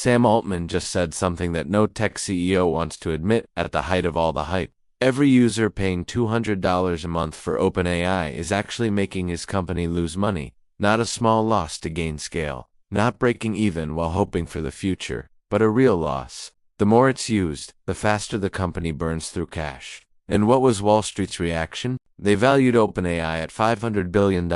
Sam Altman just said something that no tech CEO wants to admit at the height of all the hype. Every user paying $200 a month for OpenAI is actually making his company lose money, not a small loss to gain scale, not breaking even while hoping for the future, but a real loss. The more it's used, the faster the company burns through cash. And what was Wall Street's reaction? They valued OpenAI at $500 billion,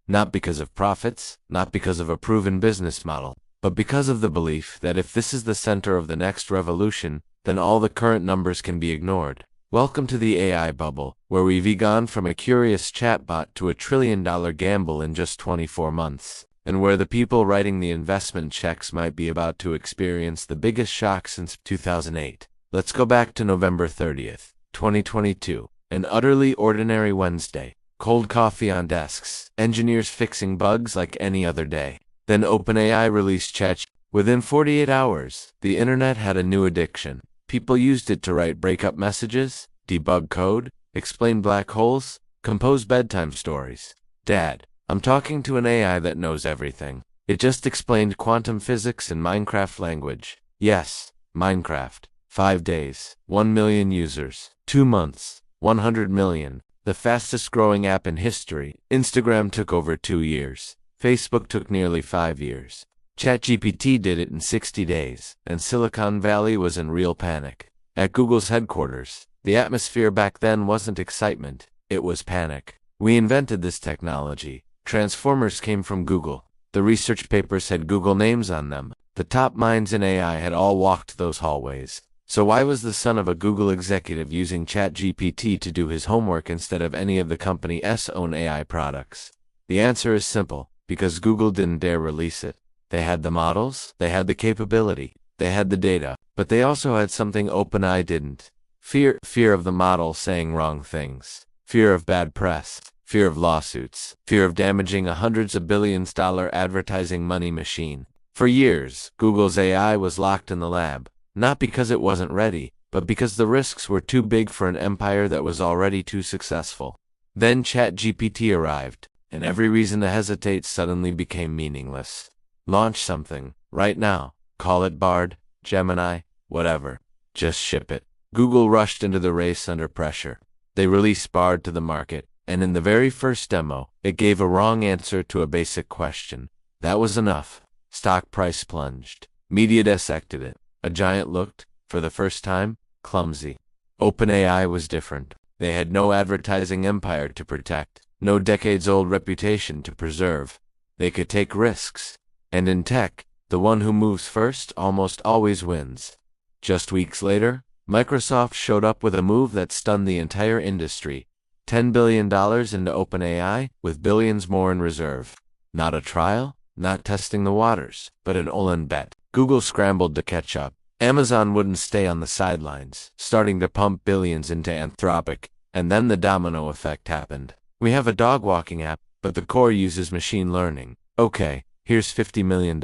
not because of profits, not because of a proven business model, but because of the belief that if this is the center of the next revolution, then all the current numbers can be ignored. Welcome to the AI bubble, where we've gone from a curious chatbot to a trillion-dollar gamble in just 24 months, and where the people writing the investment checks might be about to experience the biggest shock since 2008. Let's go back to November 30th, 2022, an utterly ordinary Wednesday. Cold coffee on desks, engineers fixing bugs like any other day. Then OpenAI released Chat. Within 48 hours, the internet had a new addiction. People used it to write breakup messages, debug code, explain black holes, compose bedtime stories. Dad, I'm talking to an AI that knows everything. It just explained quantum physics in Minecraft language. Yes, Minecraft. 5 days, 1 million users. 2 months, 100 million. The fastest growing app in history. Instagram took over 2 years. Facebook took nearly 5 years. ChatGPT did it in 60 days, and Silicon Valley was in real panic. At Google's headquarters, the atmosphere back then wasn't excitement, it was panic. We invented this technology. Transformers came from Google. The research papers had Google names on them. The top minds in AI had all walked those hallways. So why was the son of a Google executive using ChatGPT to do his homework instead of any of the company's own AI products? The answer is simple, because Google didn't dare release it. They had the models, they had the capability, they had the data, but they also had something OpenAI didn't. Fear of the model saying wrong things, fear of bad press, fear of lawsuits, fear of damaging a hundreds of billions dollar advertising money machine. For years, Google's AI was locked in the lab, not because it wasn't ready, but because the risks were too big for an empire that was already too successful. Then ChatGPT arrived, and every reason to hesitate suddenly became meaningless. Launch something, right now. Call it Bard, Gemini, whatever. Just ship it. Google rushed into the race under pressure. They released Bard to the market, and in the very first demo, it gave a wrong answer to a basic question. That was enough. Stock price plunged. Media dissected it. A giant looked, for the first time, clumsy. OpenAI was different. They had no advertising empire to protect, no decades-old reputation to preserve. They could take risks. And in tech, the one who moves first almost always wins. Just weeks later, Microsoft showed up with a move that stunned the entire industry. $10 billion into OpenAI, with billions more in reserve. Not a trial, not testing the waters, but an all-in bet. Google scrambled to catch up. Amazon wouldn't stay on the sidelines, starting to pump billions into Anthropic, and then the domino effect happened. We have a dog walking app, but the core uses machine learning. Okay. Here's $50 million.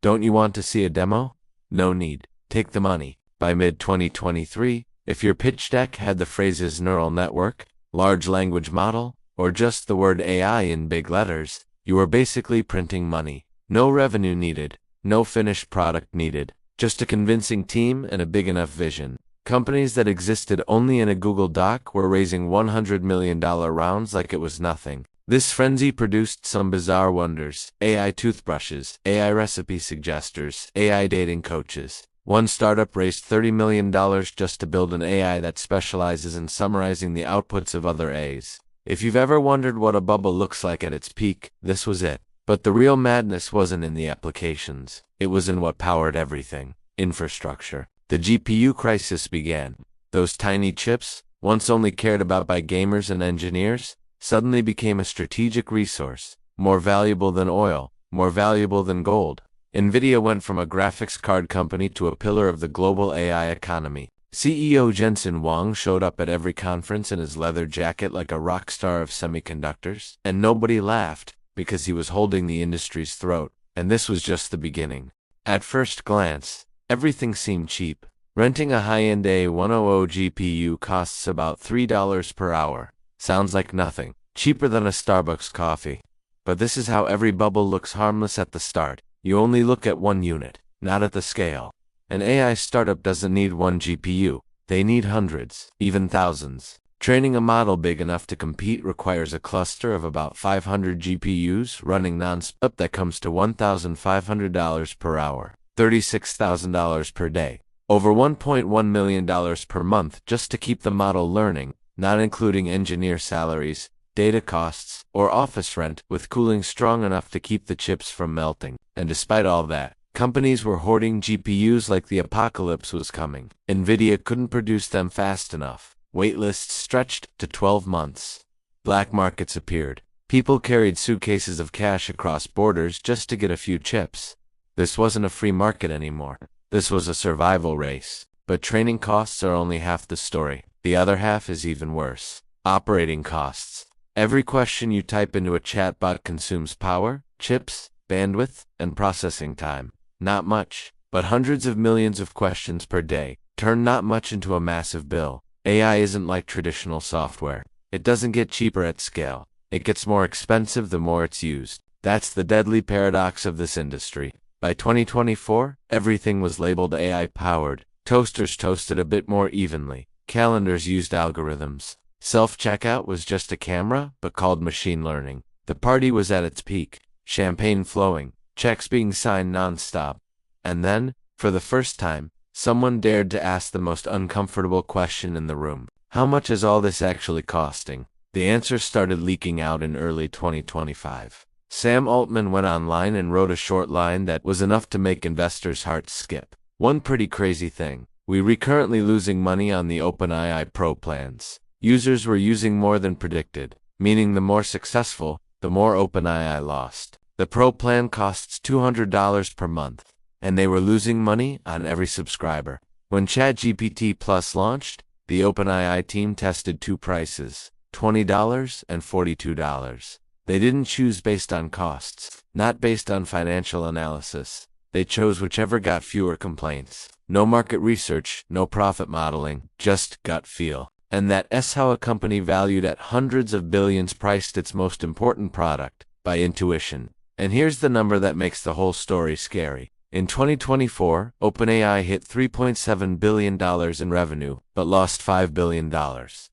Don't you want to see a demo? No need. Take the money. By mid-2023, if your pitch deck had the phrases neural network, large language model, or just the word AI in big letters, you were basically printing money. No revenue needed, no finished product needed, just a convincing team and a big enough vision. Companies that existed only in a Google Doc were raising $100 million rounds like it was nothing. This frenzy produced some bizarre wonders: AI toothbrushes, AI recipe suggesters, AI dating coaches. One startup raised $30 million just to build an AI that specializes in summarizing the outputs of other AIs. If you've ever wondered what a bubble looks like at its peak, this was it. But the real madness wasn't in the applications. It was in what powered everything: infrastructure. The GPU crisis began. Those tiny chips, once only cared about by gamers and engineers, suddenly became a strategic resource, more valuable than oil, more valuable than gold. NVIDIA went from a graphics card company to a pillar of the global AI economy. CEO Jensen Huang showed up at every conference in his leather jacket like a rock star of semiconductors, and nobody laughed, because he was holding the industry's throat, and this was just the beginning. At first glance, everything seemed cheap. Renting a high-end A100 GPU costs about $3 per hour. Sounds like nothing. Cheaper than a Starbucks coffee. But this is how every bubble looks harmless at the start. You only look at one unit. not at the scale. An AI startup doesn't need one GPU. They need hundreds, even thousands. Training a model big enough to compete requires a cluster of about 500 GPUs running non-stop that comes to $1,500 per hour, $36,000 per day, over $1.1 million per month just to keep the model learning, not including engineer salaries, data costs, or office rent, with cooling strong enough to keep the chips from melting. And despite all that, companies were hoarding GPUs like the apocalypse was coming. NVIDIA couldn't produce them fast enough. Waitlists stretched to 12 months. Black markets appeared. People carried suitcases of cash across borders just to get a few chips. This wasn't a free market anymore. This was a survival race. But training costs are only half the story. The other half is even worse. Operating costs. Every question you type into a chatbot consumes power, chips, bandwidth, and processing time. Not much, but hundreds of millions of questions per day turn not much into a massive bill. AI isn't like traditional software. It doesn't get cheaper at scale. It gets more expensive the more it's used. That's the deadly paradox of this industry. By 2024, everything was labeled AI-powered. Toasters toasted a bit more evenly. Calendars used algorithms. Self-checkout was just a camera, but called machine learning. The party was at its peak. Champagne flowing. Checks being signed non-stop. And then, for the first time, someone dared to ask the most uncomfortable question in the room. How much is all this actually costing? The answer started leaking out in early 2025. Sam Altman went online and wrote a short line that was enough to make investors' hearts skip. One pretty crazy thing. We're currently losing money on the OpenAI Pro plans. Users were using more than predicted, meaning the more successful, the more OpenAI lost. The Pro plan costs $200 per month. And they were losing money on every subscriber. When ChatGPT Plus launched, the OpenAI team tested two prices, $20 and $42. They didn't choose based on costs, not based on financial analysis. They chose whichever got fewer complaints. No market research, no profit modeling, just gut feel. And that's how a company valued at hundreds of billions priced its most important product, by intuition. And here's the number that makes the whole story scary. In 2024, OpenAI hit $3.7 billion in revenue, but lost $5 billion.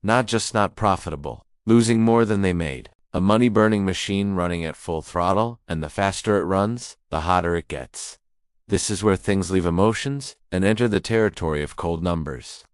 Not just not profitable, losing more than they made. A money-burning machine running at full throttle, and the faster it runs, the hotter it gets. This is where things leave emotions and enter the territory of cold numbers.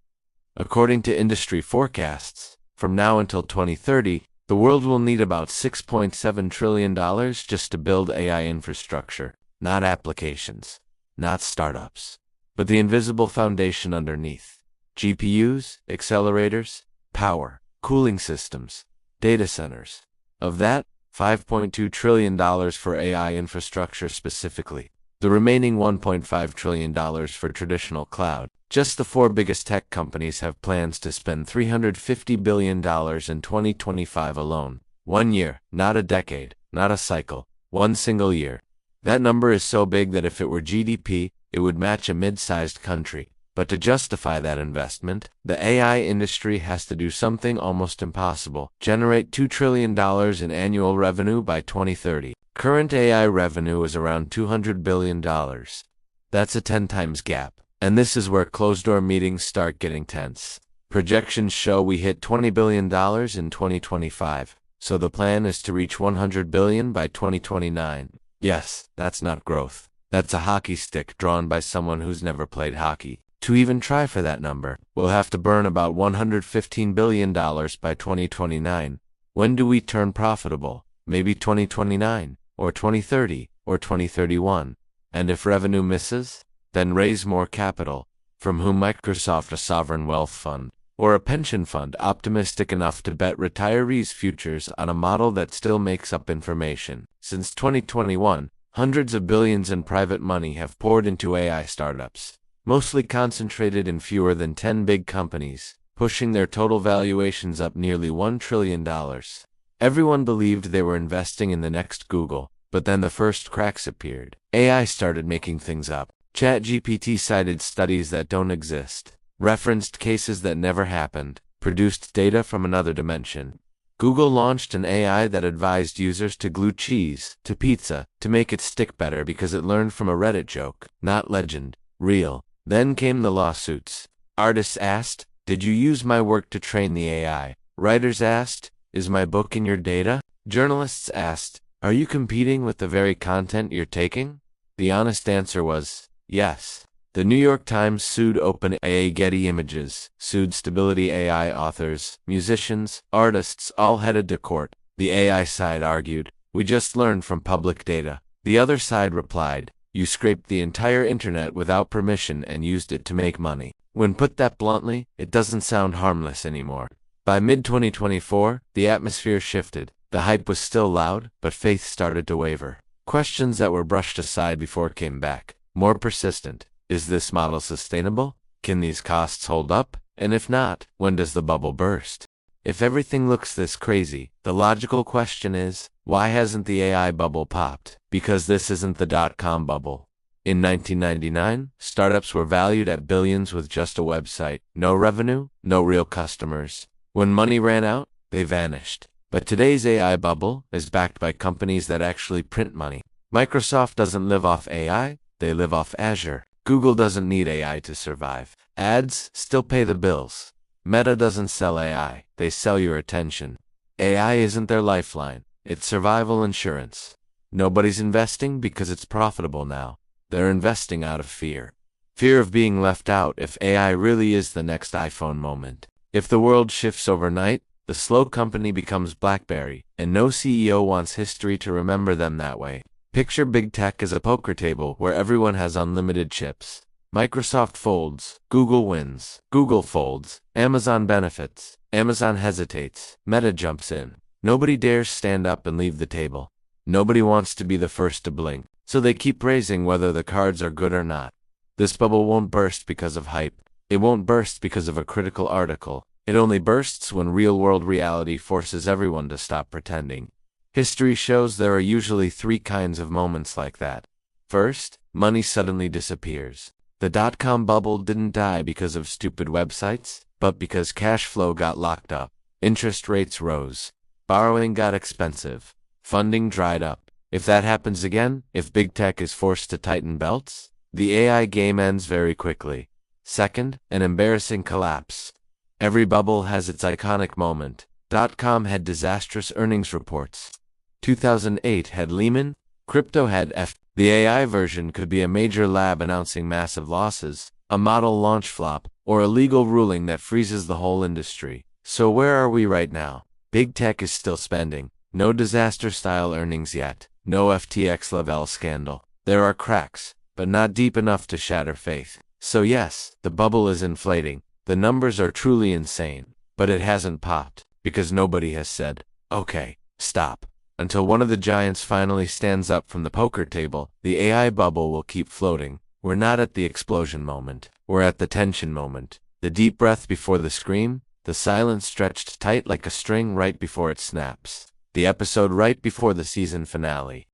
According to industry forecasts, from now until 2030, the world will need about $6.7 trillion just to build AI infrastructure. Not applications, not startups, but the invisible foundation underneath. GPUs, accelerators, power, cooling systems, data centers. Of that, $5.2 trillion for AI infrastructure specifically. The remaining $1.5 trillion for traditional cloud. Just the four biggest tech companies have plans to spend $350 billion in 2025 alone. 1 year, not a decade, not a cycle, one single year. That number is so big that if it were GDP, it would match a mid-sized country. But to justify that investment, the AI industry has to do something almost impossible. Generate $2 trillion in annual revenue by 2030. Current AI revenue is around $200 billion. That's a 10 times gap. And this is where closed-door meetings start getting tense. Projections show we hit $20 billion in 2025, so the plan is to reach $100 billion by 2029. Yes, that's not growth. That's a hockey stick drawn by someone who's never played hockey. To even try for that number, we'll have to burn about $115 billion by 2029. When do we turn profitable? Maybe 2029, or 2030, or 2031. And if revenue misses, then raise more capital. From whom? Microsoft, a sovereign wealth fund, or a pension fund optimistic enough to bet retirees' futures on a model that still makes up information. Since 2021, hundreds of billions in private money have poured into AI startups, mostly concentrated in fewer than 10 big companies, pushing their total valuations up nearly $1 trillion. Everyone believed they were investing in the next Google, but then the first cracks appeared. AI started making things up. ChatGPT cited studies that don't exist, referenced cases that never happened, produced data from another dimension. Google launched an AI that advised users to glue cheese to pizza to make it stick better because it learned from a Reddit joke, not legend, real. Then came the lawsuits. Artists asked, "Did you use my work to train the AI?" Writers asked, "Is my book in your data?" Journalists asked, "Are you competing with the very content you're taking?" The honest answer was, yes. The New York Times sued OpenAI, Getty Images, sued Stability AI authors, musicians, artists, all headed to court. The AI side argued, "We just learned from public data." The other side replied, "You scraped the entire internet without permission and used it to make money." When put that bluntly, it doesn't sound harmless anymore. By mid-2024, the atmosphere shifted. The hype was still loud, but faith started to waver. Questions that were brushed aside before came back, more persistent. Is this model sustainable? Can these costs hold up? And if not, when does the bubble burst? If everything looks this crazy, the logical question is, why hasn't the AI bubble popped? Because this isn't the dot-com bubble. In 1999, startups were valued at billions with just a website, no revenue, no real customers. When money ran out, they vanished. But today's AI bubble is backed by companies that actually print money. Microsoft doesn't live off AI, they live off Azure. Google doesn't need AI to survive. Ads still pay the bills. Meta doesn't sell AI, they sell your attention. AI isn't their lifeline, it's survival insurance. Nobody's investing because it's profitable now. They're investing out of fear. Fear of being left out if AI really is the next iPhone moment. If the world shifts overnight, the slow company becomes BlackBerry, and no CEO wants history to remember them that way. Picture big tech as a poker table where everyone has unlimited chips. Microsoft folds, Google wins. Google folds, Amazon benefits. Amazon hesitates, Meta jumps in. Nobody dares stand up and leave the table. Nobody wants to be the first to blink, so they keep raising whether the cards are good or not. This bubble won't burst because of hype. It won't burst because of a critical article. It only bursts when real-world reality forces everyone to stop pretending. History shows there are usually three kinds of moments like that. First, money suddenly disappears. The dot-com bubble didn't die because of stupid websites, but because cash flow got locked up. Interest rates rose. Borrowing got expensive. Funding dried up. If that happens again, if big tech is forced to tighten belts, the AI game ends very quickly. Second, an embarrassing collapse. Every bubble has its iconic moment. .com had disastrous earnings reports. 2008 had Lehman, crypto had The AI version could be a major lab announcing massive losses, a model launch flop, or a legal ruling that freezes the whole industry. So where are we right now? Big tech is still spending. No disaster-style earnings yet. No FTX-level scandal. There are cracks, but not deep enough to shatter faith. So yes, the bubble is inflating. The numbers are truly insane, but it hasn't popped, because nobody has said, "Okay, stop." Until one of the giants finally stands up from the poker table, the AI bubble will keep floating. We're not at the explosion moment. We're at the tension moment. The deep breath before the scream, the silence stretched tight like a string right before it snaps. The episode right before the season finale.